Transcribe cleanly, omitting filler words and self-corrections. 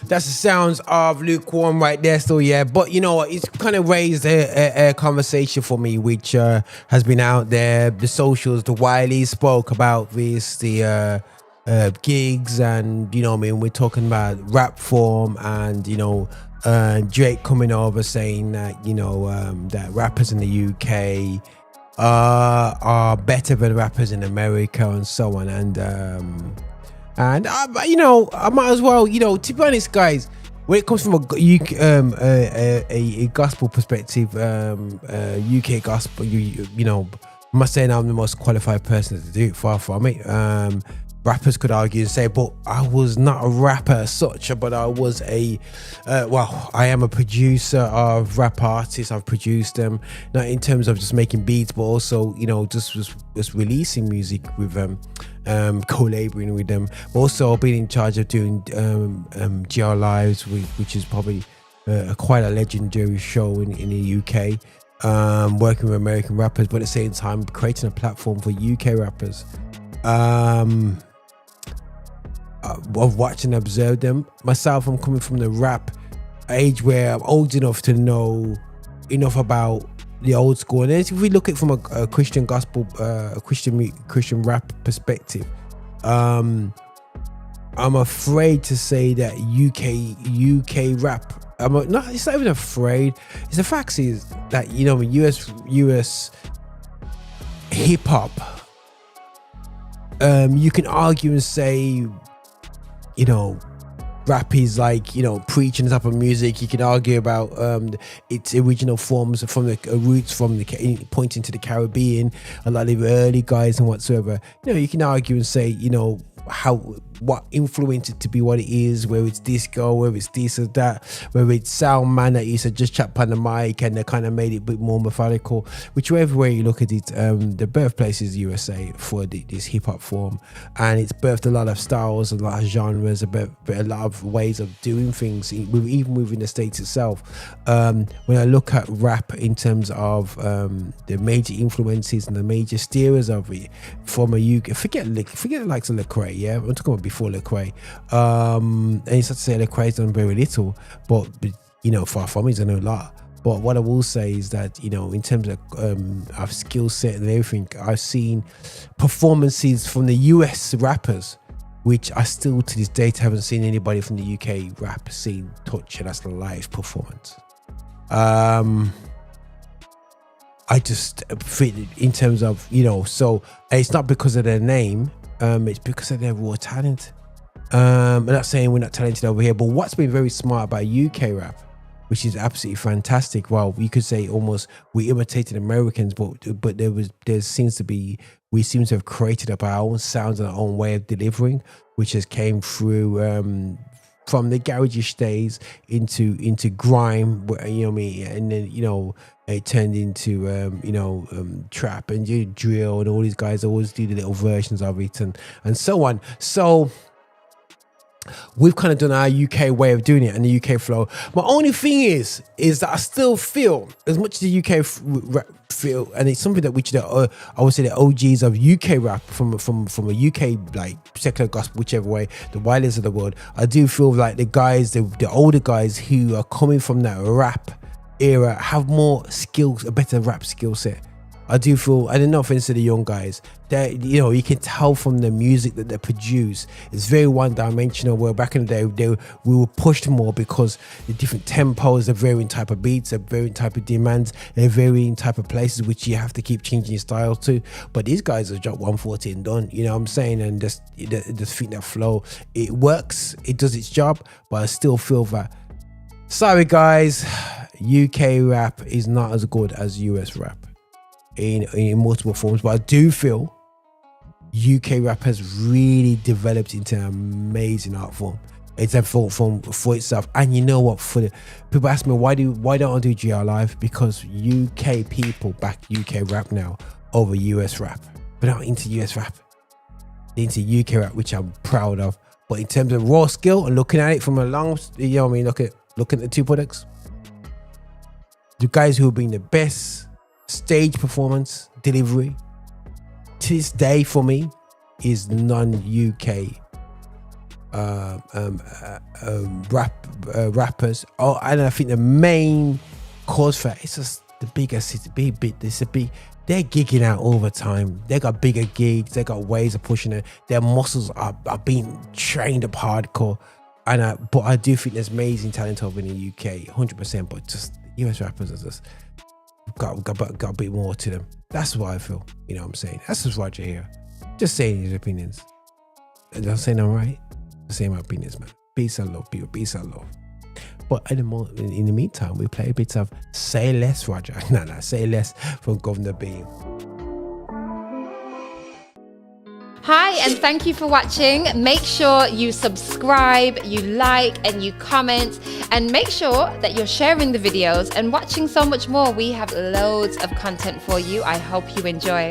That's the sounds of Lukewarm right there still, yeah. But you know what, it's kind of raised a conversation for me, which has been out there. The socials, the Wiley spoke about this, the gigs, and you know what I mean, we're talking about rap form, and you know, Drake coming over saying that, you know, that rappers in the UK are better than rappers in America and so on. And you know, I might as well, you know, to be honest, guys, when it comes from a gospel perspective, UK gospel, you know, I'm not saying I'm the most qualified person to do it, far from it. Rappers could argue and say, but I was not a rapper as such, but I was I am a producer of rap artists. I've produced them, not in terms of just making beats, but also, you know, just releasing music with them, collaborating with them, but also being in charge of doing GR Lives, which is probably quite a legendary show in the UK, working with American rappers, but at the same time creating a platform for UK rappers. Of watch and observe them. Myself, I'm coming from the rap age where I'm old enough to know enough about the old school. And if we look at it from a Christian gospel, Christian rap perspective, I'm afraid to say that UK rap. It's not even afraid. It's the fact is that, you know, US hip hop. You can argue and say, you know, rap is like, you know, preaching type of music. You can argue about its original forms from the roots from the pointing to the Caribbean, a lot of the early guys and whatsoever. You know, you can argue and say, you know, what influenced it to be what it is, whether it's disco, whether it's this or that, whether it's sound man that used to just chat on the mic and they kind of made it a bit more methodical. Whichever way you look at it, the birthplace is USA for this hip-hop form, and it's birthed a lot of styles, a lot of genres, a lot of ways of doing things, even within the States itself. When I look at rap in terms of the major influences and the major steerers of it from a UK, forget the likes of Lecrae. Yeah, I'm talking about before Lecrae. And it's not to say Lecrae's done very little, but you know, far from it, he's done a lot. But what I will say is that, you know, in terms of skill set and everything, I've seen performances from the US rappers, which I still to this date haven't seen anybody from the UK rap scene touch, and that's the live performance. I just feel in terms of, you know, so it's not because of their name. It's because of their raw talent. I'm not saying we're not talented over here, but what's been very smart about UK rap, which is absolutely fantastic. Well, you could say almost we imitated Americans, but we seem to have created up our own sounds and our own way of delivering, which has came through from the garage days into grime, you know what I mean, and then, you know, it turned into trap and drill, and all these guys always do the little versions of it and so on. So we've kind of done our UK way of doing it and the UK flow. My only thing is that I still feel, as much as the UK rap feel, and it's something that I would say the OGs of UK rap from a UK like secular gospel, whichever way, the Wileys of the world, I do feel like the older guys who are coming from that rap era have more skills, a better rap skill set. I do feel, I don't know, offense to the young guys, that, you know, you can tell from the music that they produce, it's very one-dimensional, where back in the day we were pushed more because the different tempos, the varying type of beats, the varying type of demands, the varying type of places which you have to keep changing your style to. But these guys have dropped 140 and done, you know what I'm saying, and just think that flow, it works, it does its job, but I still feel that, sorry guys, UK rap is not as good as US rap in multiple forms, but I do feel UK rap has really developed into an amazing art form. It's a form for itself. And you know what, people ask me why don't I do GR Live, because UK people back UK rap now over US rap. But not into US rap, into UK rap, which I'm proud of. But in terms of raw skill and looking at it from a long, you know what I mean, look at the two products, the guys who have been the best stage performance delivery to this day for me is non-UK rappers. Oh, and I think the main cause for it, it's just the bigger city, they're gigging out all the time. They got bigger gigs, they got ways of pushing it. Their muscles are being trained up hardcore. But I do think there's amazing talent over in the UK, 100%. But just US rappers are just got a bit more to them. That's what I feel. You know what I'm saying? That's just Roger here, just saying his opinions. And I'm saying I'm right. Just saying my opinions, man. Peace and love, people. Peace and love. But in the meantime, we play a bit of Say Less, Roger. No, Say Less from Governor Beam. Hi, and thank you for watching. Make sure you subscribe, you like, and you comment, and make sure that you're sharing the videos and watching so much more. We have loads of content for you. I hope you enjoy.